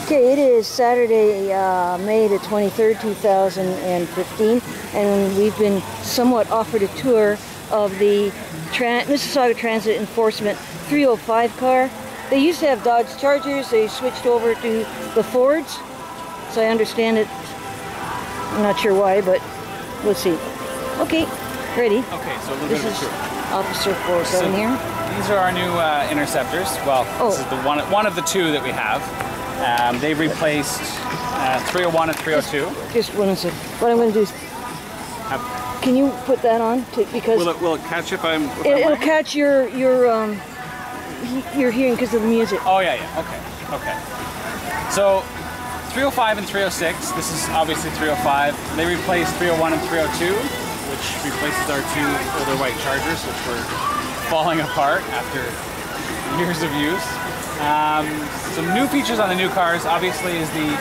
Okay, it is Saturday, May the 23rd, 2015, and we've been somewhat offered a tour of the Mississauga Transit Enforcement 305 car. They used to have Dodge Chargers, they switched over to the Fords, so I understand it. I'm not sure why, but we'll see. Okay, ready? Okay, so a little this bit of a is tour. Officer 47 here. These are our new interceptors. Well, this is the one of the two that we have. They've replaced 301 and 302. Just one second. What I'm going to do is, can you put that on? Because will it catch if I'm? It'll catch your hearing because of the music. Oh yeah. Okay. So 305 and 306. This is obviously 305. They replaced 301 and 302, which replaces our two older white Chargers, which were falling apart after years of use. Some new features on the new cars, obviously, is the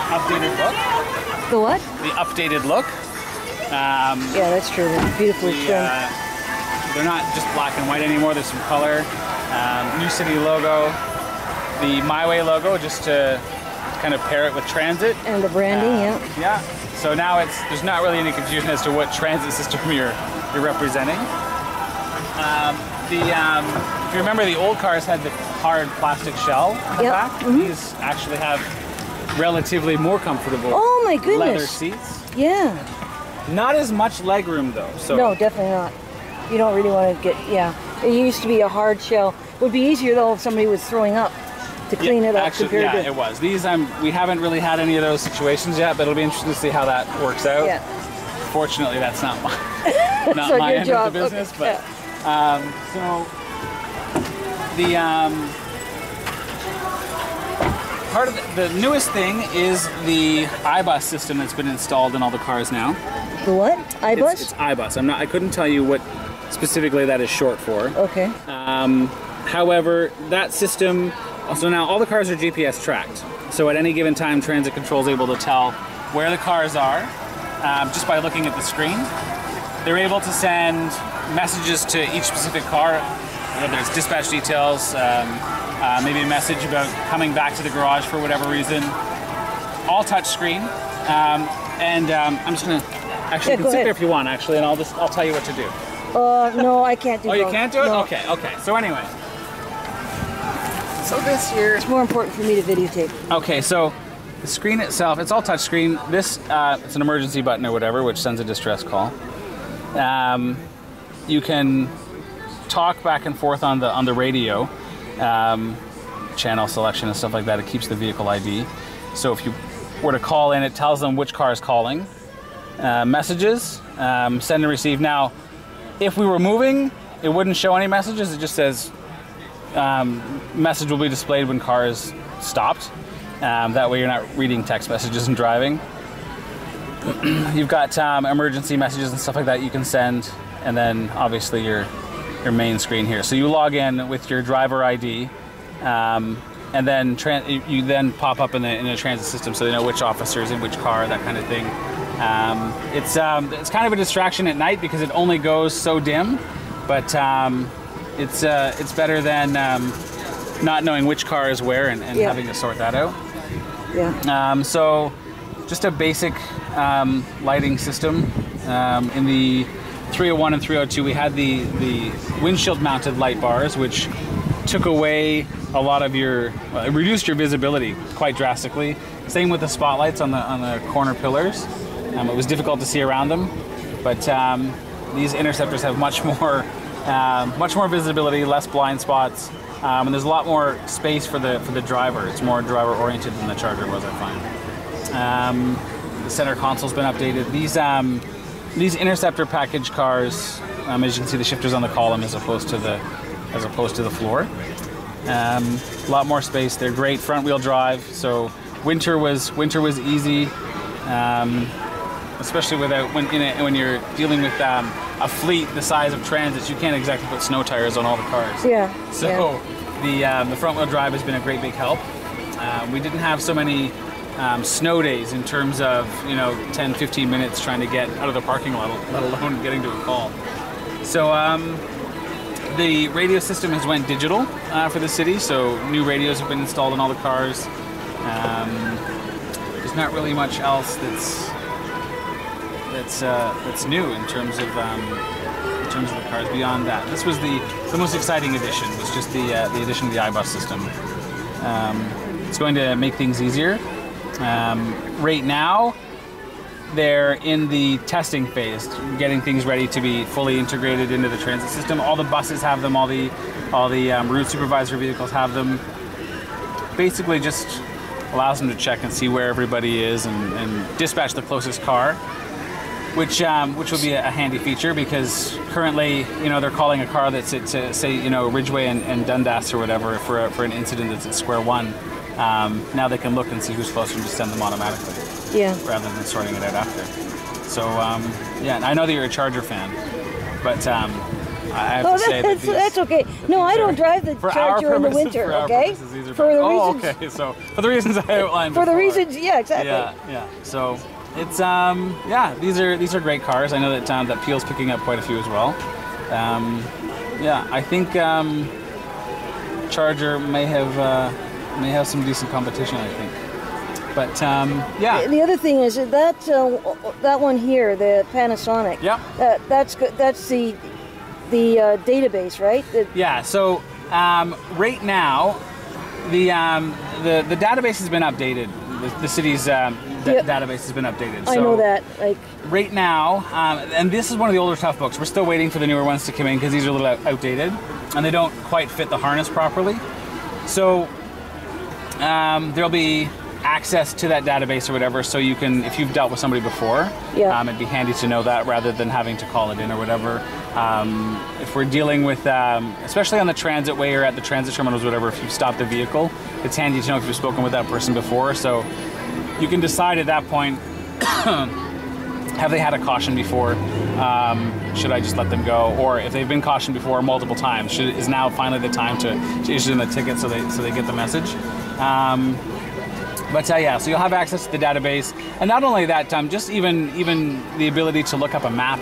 updated look. The what? The updated look. Yeah, that's true. They're beautifully trimmed. They're not just black and white anymore. There's some color. New city logo. The Miway logo, just to kind of pair it with transit. And the branding, yeah. Yeah. So now there's not really any confusion as to what transit system you're representing. If you remember, the old cars had the hard plastic shell on the back. These actually have relatively more comfortable leather seats. Yeah. Not as much leg room though. So no, definitely not. You don't really want to get, It used to be a hard shell. It would be easier though if somebody was throwing up to clean it up. Actually, it was. These we haven't really had any of those situations yet, but it'll be interesting to see how that works out. Yeah. Fortunately, that's not my not my end of the business, but so the part of the newest thing is the iBus system that's been installed in all the cars now. The what? iBus? It's iBus. I couldn't tell you what specifically that is short for. Okay. However, that system, so now all the cars are GPS tracked. So at any given time, transit control is able to tell where the cars are just by looking at the screen. They're able to send messages to each specific car, whether it's dispatch details, maybe a message about coming back to the garage for whatever reason. All touch screen. I'm just gonna actually you can sit there if you want actually, and I'll tell you what to do. No, I can't do Oh, both. You can't do it? No. Okay. So anyway. So this here... It's more important for me to videotape. Okay, so the screen itself, it's all touch screen. This, it's an emergency button or whatever, which sends a distress call. You can talk back and forth on the radio, channel selection and stuff like that. It keeps the vehicle ID. So if you were to call in, it tells them which car is calling. Messages, send and receive. Now, if we were moving, it wouldn't show any messages. It just says message will be displayed when car is stopped. That way you're not reading text messages and driving. You've got emergency messages and stuff like that you can send, and then obviously your main screen here. So you log in with your driver ID, and then you then pop up in the transit system, so they know which officer is in which car, that kind of thing. It's kind of a distraction at night because it only goes so dim, but it's better than not knowing which car is where and having to sort that out. Yeah. So just a basic lighting system. In the 301 and 302 we had the windshield mounted light bars, which took away a lot of it reduced your visibility quite drastically. Same with the spotlights on the corner pillars. It was difficult to see around them, but these interceptors have much more visibility, less blind spots, and there's a lot more space for the driver. It's more driver oriented than the Charger was, I find. The center console's been updated. These interceptor package cars, as you can see, the shifter's on the column as opposed to the floor. A lot more space. They're great front wheel drive. So winter was easy. Especially when you're dealing with a fleet the size of Transits, you can't exactly put snow tires on all the cars. Yeah. So the front wheel drive has been a great big help. We didn't have so many snow days in terms of 10-15 minutes trying to get out of the parking lot, let alone getting to a call. So the radio system has went digital for the city. So new radios have been installed in all the cars. There's not really much else that's new in terms of the cars beyond that. This was the most exciting addition, was just the addition of the iBus system. It's going to make things easier. Right now, they're in the testing phase, getting things ready to be fully integrated into the transit system. All the buses have them, all the route supervisor vehicles have them. Basically just allows them to check and see where everybody is and dispatch the closest car, which will be a handy feature, because currently, they're calling a car that's at, say, Ridgeway and Dundas or whatever for an incident that's at square one. Now they can look and see who's closer and just send them automatically. Yeah. Rather than sorting it out after. So, yeah, I know that you're a Charger fan, but I have to say that that's okay. No, I don't drive the Charger in the winter, okay? For the reasons. Okay, so for the reasons I outlined For before. the reasons, yeah, exactly. Yeah. So it's these are great cars. I know that Peel's picking up quite a few as well. Yeah, I think Charger may have some decent competition, I think. But yeah. The other thing is that one here, the Panasonic. Yeah. That's good. That's the database, right? Yeah. So right now, the database has been updated. The city's database has been updated. So I know that. Right now, and this is one of the older tough books. We're still waiting for the newer ones to come in because these are a little outdated and they don't quite fit the harness properly. So there'll be access to that database or whatever, so you can, if you've dealt with somebody before, it'd be handy to know that rather than having to call it in or whatever. If we're dealing with, especially on the transit way or at the transit terminals or whatever, if you've stopped a vehicle, it's handy to know if you've spoken with that person before, so you can decide at that point, have they had a caution before? Should I just let them go? Or if they've been cautioned before multiple times, is now finally the time to issue them a ticket so they get the message? But yeah, so you'll have access to the database, and not only that, just even the ability to look up a map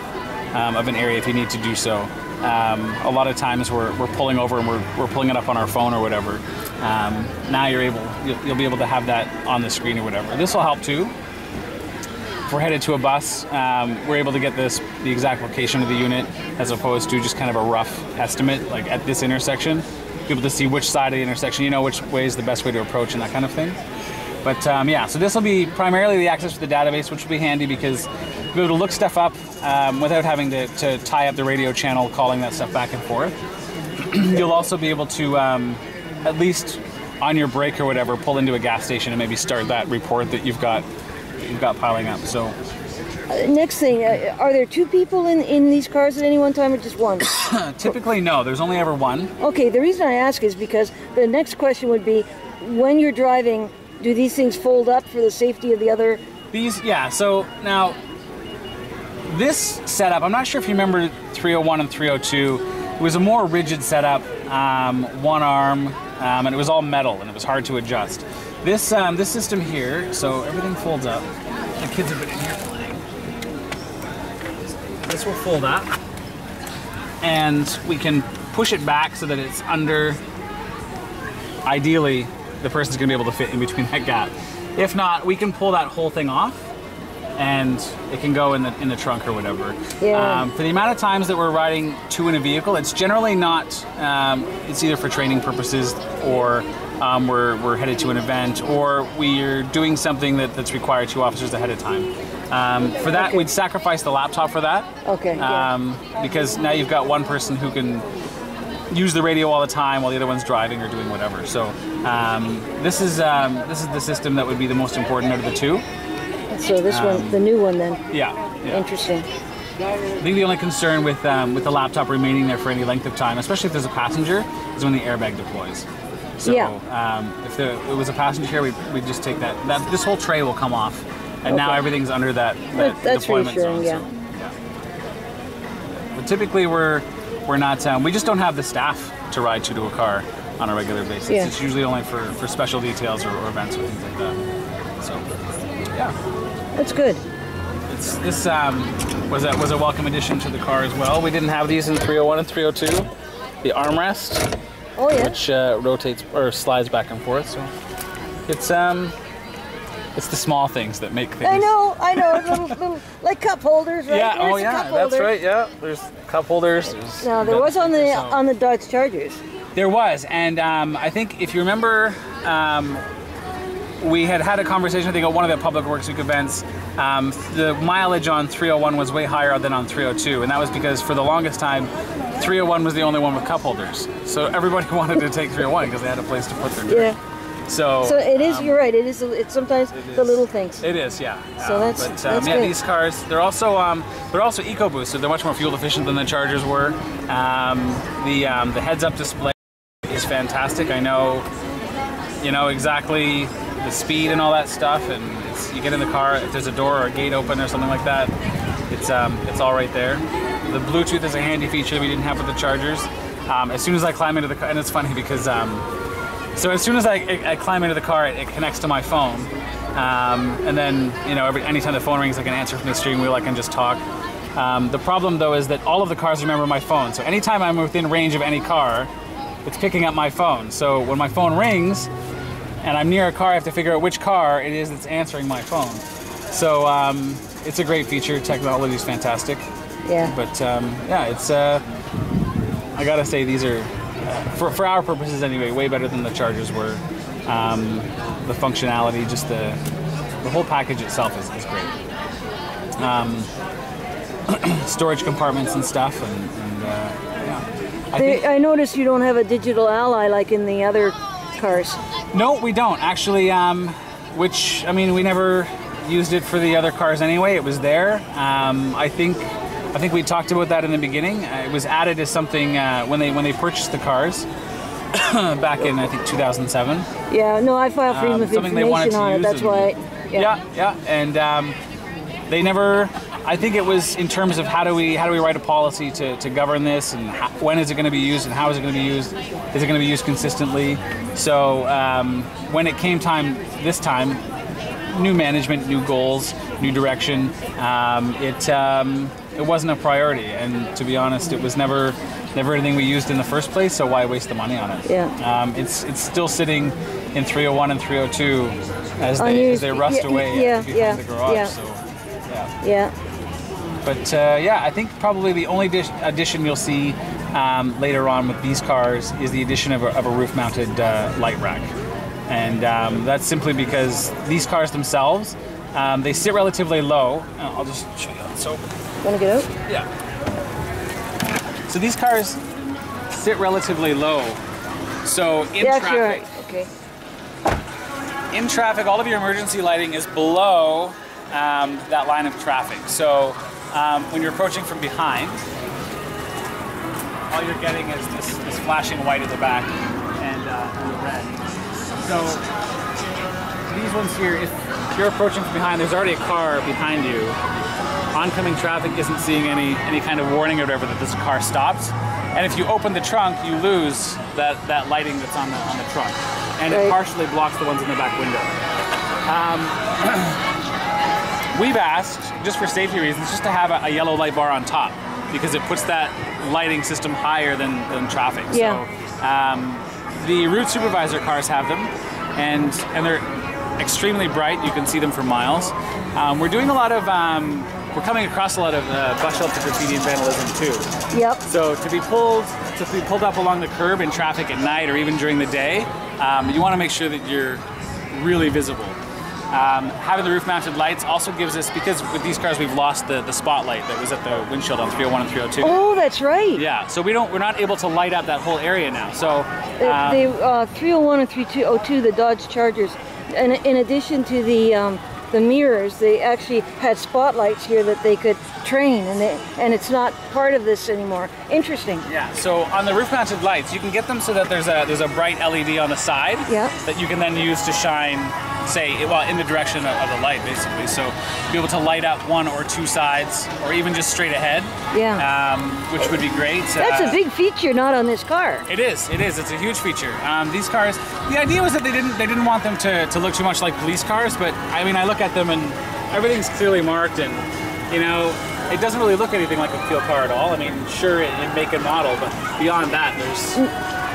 of an area if you need to do so. A lot of times we're pulling over and we're pulling it up on our phone or whatever. Now you'll be able to have that on the screen or whatever. This will help too. If we're headed to a bus, we're able to get the exact location of the unit as opposed to just kind of a rough estimate, like at this intersection. Be able to see which side of the intersection, which way is the best way to approach and that kind of thing. But yeah, so this will be primarily the access to the database, which will be handy because you'll be able to look stuff up without having to tie up the radio channel, calling that stuff back and forth. You'll also be able to, at least on your break or whatever, pull into a gas station and maybe start that report that you've got piling up. So next thing, are there two people in these cars at any one time or just one? Typically, no. There's only ever one. Okay, the reason I ask is because the next question would be, when you're driving, do these things fold up for the safety of the other? Yeah, so now this setup, I'm not sure if you remember 301 and 302, it was a more rigid setup, one arm, and it was all metal and it was hard to adjust. This system here, so everything folds up. The kids have been in here playing. This will fold up and we can push it back so that it's under, ideally, the person's going to be able to fit in between that gap. If not, we can pull that whole thing off and it can go in the trunk or whatever. Yeah. For the amount of times that we're riding two in a vehicle, it's generally not, it's either for training purposes or we're headed to an event or we're doing something that's required two officers ahead of time. For that, okay, we'd sacrifice the laptop for that. Okay. Because now you've got one person who can use the radio all the time while the other one's driving or doing whatever. So this is the system that would be the most important out of the two. So this one, the new one then. Yeah. Interesting. I think the only concern with the laptop remaining there for any length of time, especially if there's a passenger, is when the airbag deploys. So if it was a passenger here, we'd just take that. This whole tray will come off, and now everything's under that deployment zone. Yeah. So, But typically we're not. We just don't have the staff to ride two to a car on a regular basis. Yeah. It's usually only for special details or events or things like that. So yeah. That's good. This was a welcome addition to the car as well. We didn't have these in 301 and 302. The armrest, oh yeah, which rotates or slides back and forth. So It's the small things that make things. I know, little like cup holders, right? Yeah, There's oh yeah, that's right. Yeah, there's cup holders. No, there was on the Dodge Chargers. There was, and I think if you remember, we had a conversation, I think, at one of the Public Works Week events. The mileage on 301 was way higher than on 302, and that was because for the longest time, 301 was the only one with cup holders. So everybody wanted to take 301 because they had a place to put their drink. Yeah. So it is. You're right. It is. It's sometimes the little things. It is, yeah. So that's yeah, good. these cars, they're also EcoBoost, so they're much more fuel efficient than the Chargers were. The heads-up display is fantastic. I know, you know exactly the speed and all that stuff, and you get in the car, if there's a door or a gate open or something like that, it's all right there. The Bluetooth is a handy feature that we didn't have with the Chargers. As soon as I climb into the car, and it's funny because so as soon as I climb into the car, it connects to my phone, and then, you know, anytime the phone rings, I can answer from the steering wheel. I can just talk. The problem though is that all of the cars remember my phone. So anytime I'm within range of any car, it's picking up my phone. So when my phone rings and I'm near a car, I have to figure out which car it is that's answering my phone. So it's a great feature. Technology is fantastic. Yeah. But yeah, it's I gotta say these are. For our purposes anyway, way better than the Chargers were. The functionality, just the whole package itself is great. Storage compartments and stuff, and yeah. I noticed you don't have a digital ally like in the other cars. No, we don't actually. Which, I mean, we never used it for the other cars anyway. It was there. I think we talked about that in the beginning. It was added as something when they purchased the cars back in, I think, 2007. Yeah, no, I filed freedom of information on it. That's why. Yeah, and they never. I think it was in terms of how do we write a policy to govern this, and when is it going to be used, and how is it going to be used? Is it going to be used consistently? So when it came time this time, new management, new goals, new direction. It wasn't a priority, and to be honest, it was never anything we used in the first place. So why waste the money on it? Yeah. It's still sitting in 301 and 302 as they rust away behind the garage. Yeah. So yeah. But yeah, I think probably the only addition you'll see later on with these cars is the addition of a roof-mounted light rack, and that's simply because these cars themselves, they sit relatively low. I'll just show you how it's open. Want to get out? Yeah. So these cars sit relatively low. So in traffic, right. Okay. In traffic, all of your emergency lighting is below that line of traffic. So when you're approaching from behind, all you're getting is this flashing white at the back and the red. So these ones here, if you're approaching from behind, there's already a car behind you. Oncoming traffic isn't seeing any kind of warning or whatever that this car stopped. And if you open the trunk, you lose that lighting that's on the trunk, and it partially blocks the ones in the back window. We've asked, just for safety reasons, just to have a yellow light bar on top, because it puts that lighting system higher than traffic. Yeah. So the route supervisor cars have them, and they're extremely bright. You can see them for miles. We're doing a lot of, we're coming across a lot of bus shelter graffiti and vandalism too. Yep. So to be pulled up along the curb in traffic at night or even during the day, you want to make sure that you're really visible. Having the roof-mounted lights also gives us, because with these cars we've lost the spotlight that was at the windshield on 301 and 302. Oh, that's right. Yeah, so we're not able to light up that whole area now. So the 301 and 302, the Dodge Chargers, and in addition to the mirrors, they actually had spotlights here that they could train, and it's not part of this anymore. Interesting. Yeah. So on the roof-mounted lights, you can get them so that there's a bright LED on the side that you can then use to shine, say, well, in the direction of the light, basically. So be able to light up one or two sides, or even just straight ahead. Yeah. Which would be great. That's a big feature, not on this car. It is. It's a huge feature. These cars, the idea was that they didn't want them to look too much like police cars, but I mean, I look at them and everything's clearly marked, and you know, it doesn't really look anything like a field car at all. I mean, sure, in make and model, but beyond that,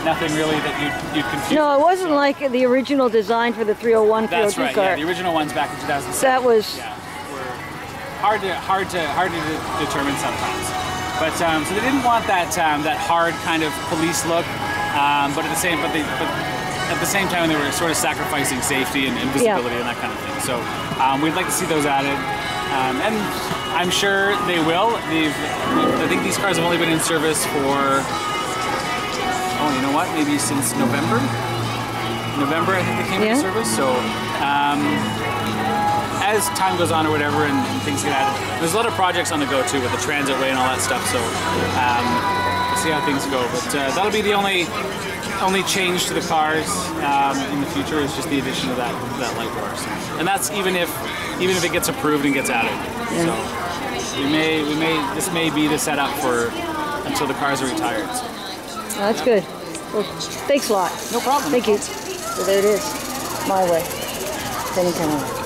nothing really that you'd confuse. No, it wasn't like the original design for the 301, 302 That's right. car. Yeah, the original ones back in 2007. That was were hard to determine sometimes. But so they didn't want that that hard kind of police look, but at the same time they were sort of sacrificing safety and visibility and that kind of thing. So we'd like to see those added, and I'm sure they will. I think these cars have only been in service for, oh, you know what? Maybe since November. I think they came into service. So as time goes on or whatever, and things get added, there's a lot of projects on the go too with the transit way and all that stuff. So we'll see how things go. But that'll be the only change to the cars in the future, is just the addition of that light bar. So, and that's even if it gets approved and gets added. So this may be the setup for until the cars are retired. So. That's good. Well, thanks a lot. No problem. Thank you. So there it is. My way. Anytime.